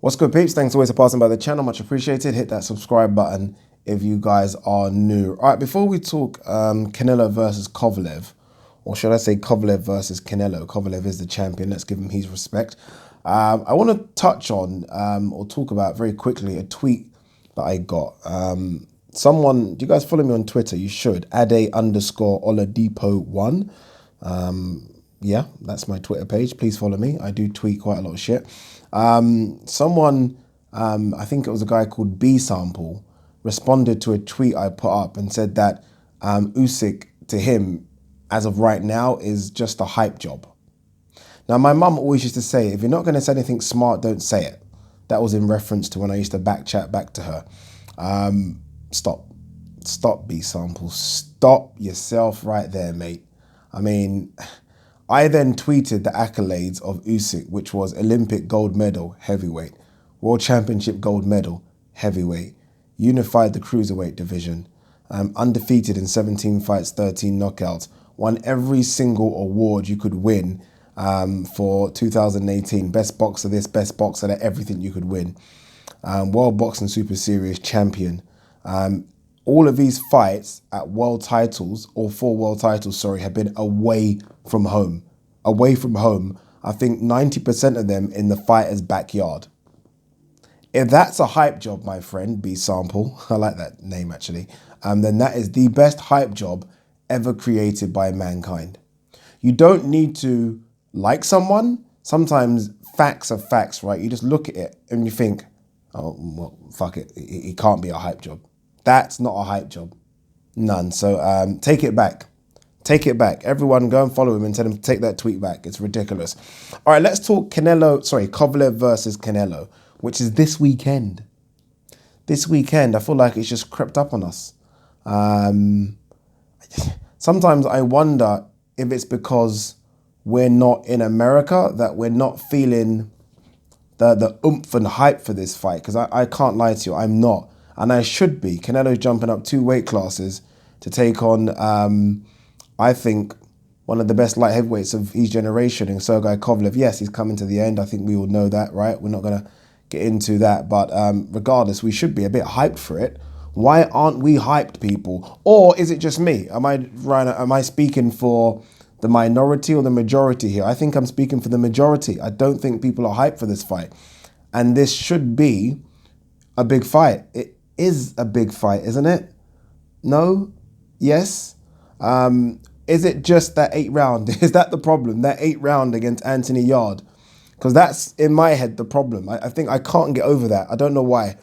What's good, peeps? Thanks always for passing by the channel. Much appreciated. Hit that subscribe button if you guys are new. All right, before we talk Canelo versus Kovalev, or should I say Kovalev versus Canelo? Kovalev is the champion. Let's give him his respect. I want to touch on or talk about very quickly a tweet that I got. Someone, do you guys follow me on Twitter? You should. Ade_Oladipo1. Yeah, that's my Twitter page. Please follow me. I do tweet quite a lot of shit. Someone, I think it was a guy called B Sample, responded to a tweet I put up and said that Usyk, to him, as of right now, is just a hype job. Now, my mum always used to say, if you're not going to say anything smart, don't say it. That was in reference to when I used to back chat back to her. Stop, B Sample. Stop yourself right there, mate. I mean, I then tweeted the accolades of Usyk, which was Olympic gold medal, heavyweight, World Championship gold medal, heavyweight, unified the cruiserweight division, undefeated in 17 fights, 13 knockouts, won every single award you could win for 2018, best boxer this, best boxer that, everything you could win, World Boxing Super Series champion. All of these fights at world titles, or 4 world titles, sorry, have been away from home. Away from home. I think 90% of them in the fighter's backyard. If that's a hype job, my friend, B Sample, I like that name actually, then that is the best hype job ever created by mankind. You don't need to like someone. Sometimes facts are facts, right? You just look at it and you think, oh, well, fuck it. It can't be a hype job. That's not a hype job. None. So take it back. Take it back. Everyone go and follow him and tell him to take that tweet back. It's ridiculous. All right, let's talk Kovalev versus Canelo, which is this weekend. This weekend, I feel like it's just crept up on us. Sometimes I wonder if it's because we're not in America that we're not feeling the oomph and hype for this fight, because I can't lie to you, I'm not. And I should be. Canelo's jumping up 2 weight classes to take on, I think, one of the best light heavyweights of his generation in SERGEY KOVALEV. Yes, he's coming to the end. I think we all know that, right? We're not going to get into that. But regardless, we should be a bit hyped for it. Why aren't we hyped, people? Or is it just me? Am I speaking for the minority or the majority here? I think I'm speaking for the majority. I don't think people are hyped for this fight. And this should be a big fight. It is a big fight, isn't it? No? Yes? Is it just that 8th round? Is that the problem? That 8th round against Anthony Yarde? Because that's, in my head, the problem. I think I can't get over that. I don't know why.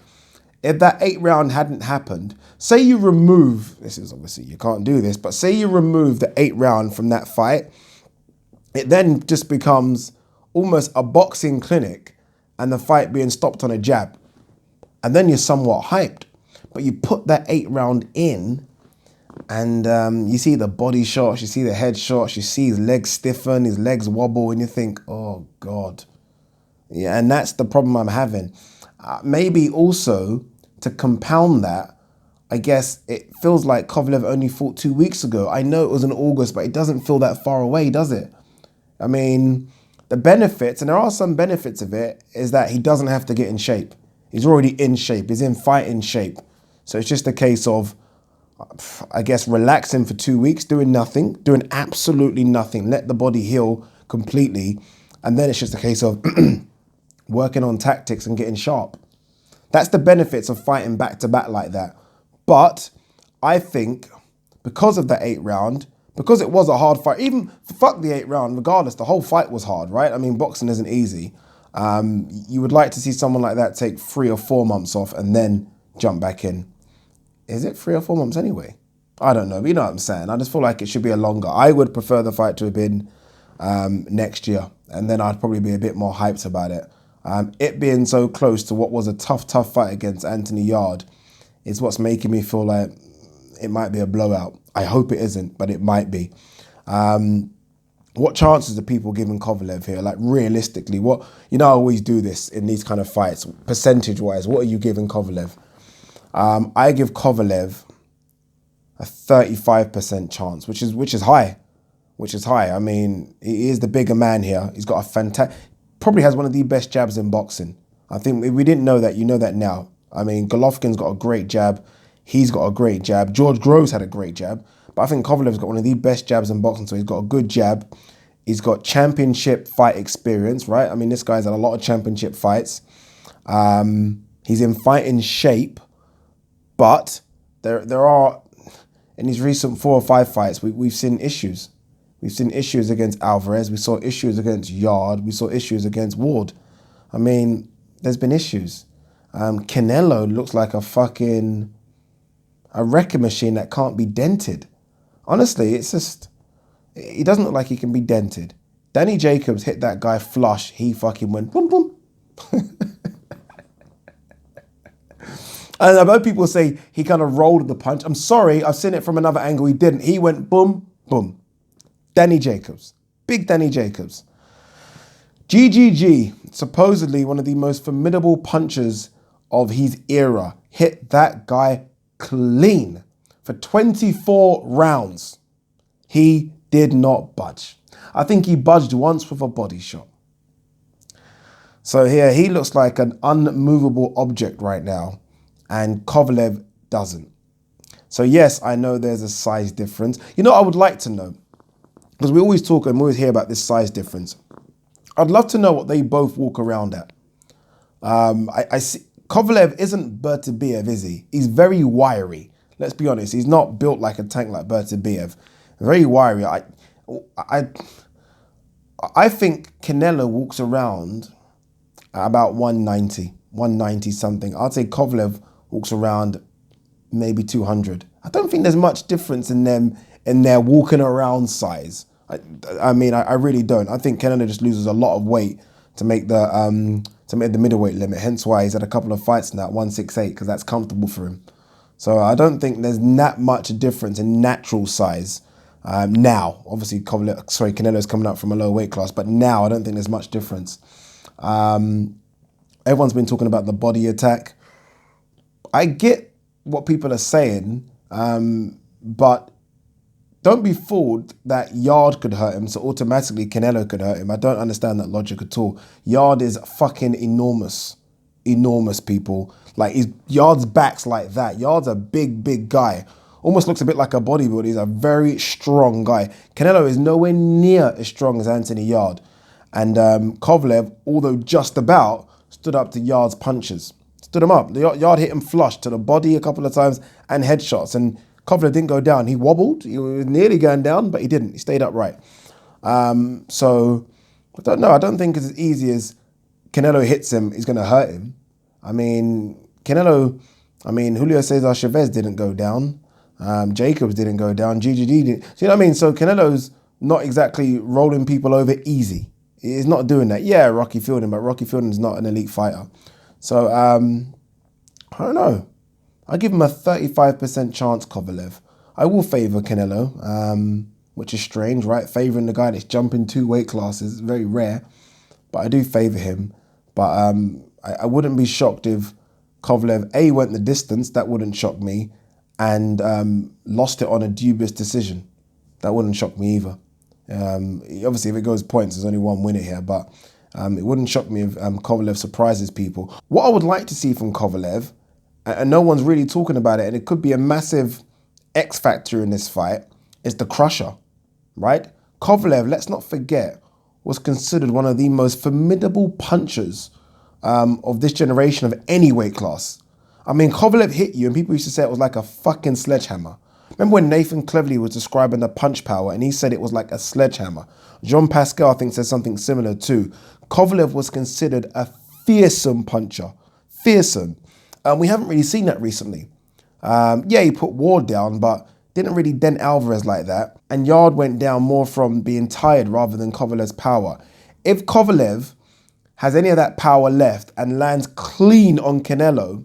If that 8th round hadn't happened, say you remove, this is obviously, you can't do this, but say you remove the 8th round from that fight, it then just becomes almost a boxing clinic and the fight being stopped on a jab. And then you're somewhat hyped. But you put that 8th round in and you see the body shots, you see the head shots, you see his legs stiffen, his legs wobble, and you think, oh, God. Yeah, and that's the problem I'm having. Maybe also, to compound that, I guess it feels like Kovalev only fought 2 weeks ago. I know it was in August, but it doesn't feel that far away, does it? I mean, the benefits, and there are some benefits of it, is that he doesn't have to get in shape. He's already in shape. He's in fighting shape. So it's just a case of, I guess, relaxing for 2 weeks, doing nothing, doing absolutely nothing. Let the body heal completely. And then it's just a case of working on tactics and getting sharp. That's the benefits of fighting back to back like that. But I think because of the 8th round, because it was a hard fight, even fuck the 8th round, regardless, the whole fight was hard, right? I mean, boxing isn't easy. You would like to see someone like that take 3 or 4 months off and then jump back in. Is it 3 or 4 months anyway? I don't know, but you know what I'm saying. I just feel like it should be a longer. I would prefer the fight to have been next year, and then I'd probably be a bit more hyped about it. It being so close to what was a tough fight against Anthony Yarde is what's making me feel like it might be a blowout. I hope it isn't, but it might be. What chances are people giving Kovalev here? Like, realistically, what, you know, I always do this in these kind of fights, percentage-wise, what are you giving Kovalev? I give Kovalev a 35% chance, which is high. I mean, he is the bigger man here. He's got a fantastic, probably has one of the best jabs in boxing. I think if we didn't know that, you know that now. I mean, Golovkin's got a great jab. He's got a great jab. George Groves had a great jab. But I think Kovalev's got one of the best jabs in boxing. So he's got a good jab. He's got championship fight experience, right? I mean, this guy's had a lot of championship fights. He's in fighting shape. But there are, in his recent 4 or 5 fights, we've seen issues. We've seen issues against Alvarez. We saw issues against Yard. We saw issues against Ward. I mean, there's been issues. Canelo looks like a wrecking machine that can't be dented. Honestly, it's just, he doesn't look like he can be dented. Danny Jacobs hit that guy flush. He fucking went boom, boom. And I've heard people say he kind of rolled the punch. I'm sorry, I've seen it from another angle. He didn't. He went boom, boom. Danny Jacobs. Big Danny Jacobs. GGG, supposedly one of the most formidable punchers of his era, hit that guy clean for 24 rounds. He did not budge. I think he budged once with a body shot. So here, he looks like an unmovable object right now, and Kovalev doesn't. So yes, I know there's a size difference. You know, I would like to know, because we always talk and we always hear about this size difference. I'd love to know what they both walk around at. I see Kovalev isn't Bertabiev, is he? He's very wiry. Let's be honest. He's not built like a tank like Bertabiev. Very wiry. I think Canelo walks around at about 190 something. I'd say Kovalev walks around maybe 200. I don't think there's much difference in them in their walking around size. I mean, I really don't. I think Canelo just loses a lot of weight to make the middleweight limit. Hence why he's had a couple of fights now at 168, because that's comfortable for him. So I don't think there's that much difference in natural size now. Obviously, Canelo's coming up from a lower weight class, but now I don't think there's much difference. Everyone's been talking about the body attack. I get what people are saying, but don't be fooled that Yard could hurt him, so automatically Canelo could hurt him. I don't understand that logic at all. Yard is fucking enormous. Enormous, people. Like, Yard's back's like that. Yard's a big, big guy. Almost looks a bit like a bodybuilder. He's a very strong guy. Canelo is nowhere near as strong as Anthony Yard. And Kovalev, although just about, stood up to Yard's punches. Stood him up. Yard hit him flush to the body a couple of times and headshots. And Kovalev didn't go down. He wobbled. He was nearly going down, but he didn't. He stayed upright. So, I don't know. I don't think it's as easy as Canelo hits him, he's going to hurt him. I mean, Julio Cesar Chavez didn't go down. Jacobs didn't go down. GGD didn't. So, you know what I mean? So, Canelo's not exactly rolling people over easy. He's not doing that. Yeah, Rocky Fielding, but Rocky Fielding's not an elite fighter. So, I don't know. I give him a 35% chance, Kovalev. I will favour Canelo, which is strange, right? Favouring the guy that's jumping 2 weight classes, very rare. But I do favour him. But I wouldn't be shocked if Kovalev, A, went the distance. That wouldn't shock me. And lost it on a dubious decision. That wouldn't shock me either. Obviously, if it goes points, there's only one winner here. But it wouldn't shock me if Kovalev surprises people. What I would like to see from Kovalev, and no one's really talking about it, and it could be a massive X factor in this fight, is the crusher, right? Kovalev, let's not forget, was considered one of the most formidable punchers of this generation of any weight class. I mean, Kovalev hit you, and people used to say it was like a fucking sledgehammer. Remember when Nathan Cleverly was describing the punch power, and he said it was like a sledgehammer? Jean Pascal, I think, said something similar too. Kovalev was considered a fearsome puncher. Fearsome. We haven't really seen that recently. Yeah, he put Ward down, but didn't really dent Alvarez like that. And Yard went down more from being tired rather than Kovalev's power. If Kovalev has any of that power left and lands clean on Canelo,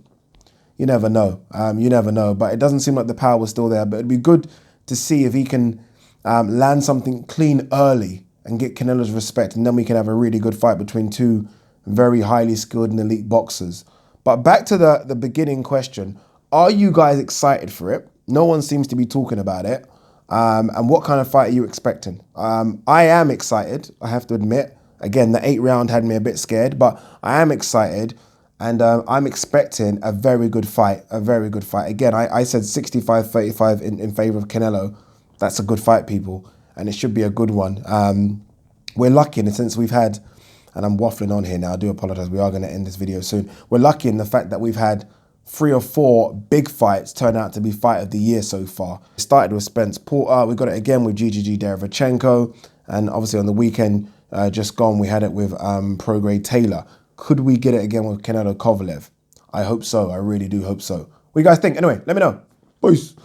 you never know. You never know. But it doesn't seem like the power was still there. But it'd be good to see if he can land something clean early and get Canelo's respect. And then we can have a really good fight between two very highly skilled and elite boxers. But back to the beginning question. Are you guys excited for it? No one seems to be talking about it. And what kind of fight are you expecting? I am excited, I have to admit. Again, the 8th round had me a bit scared, but I am excited. And I'm expecting a very good fight, Again, I said 65-35 in favor of Canelo. That's a good fight, people, and it should be a good one. We're lucky in the sense we've had, and I'm waffling on here now, I do apologize, we are going to end this video soon. We're lucky in the fact that we've had 3 or 4 big fights turn out to be fight of the year so far. It started with Spence Porter, we got it again with GGG Derevchenko, and obviously on the weekend just gone, we had it with Prograde Taylor. Could we get it again with Canelo Kovalev? I hope so, I really do hope so. What do you guys think? Anyway, let me know. Peace.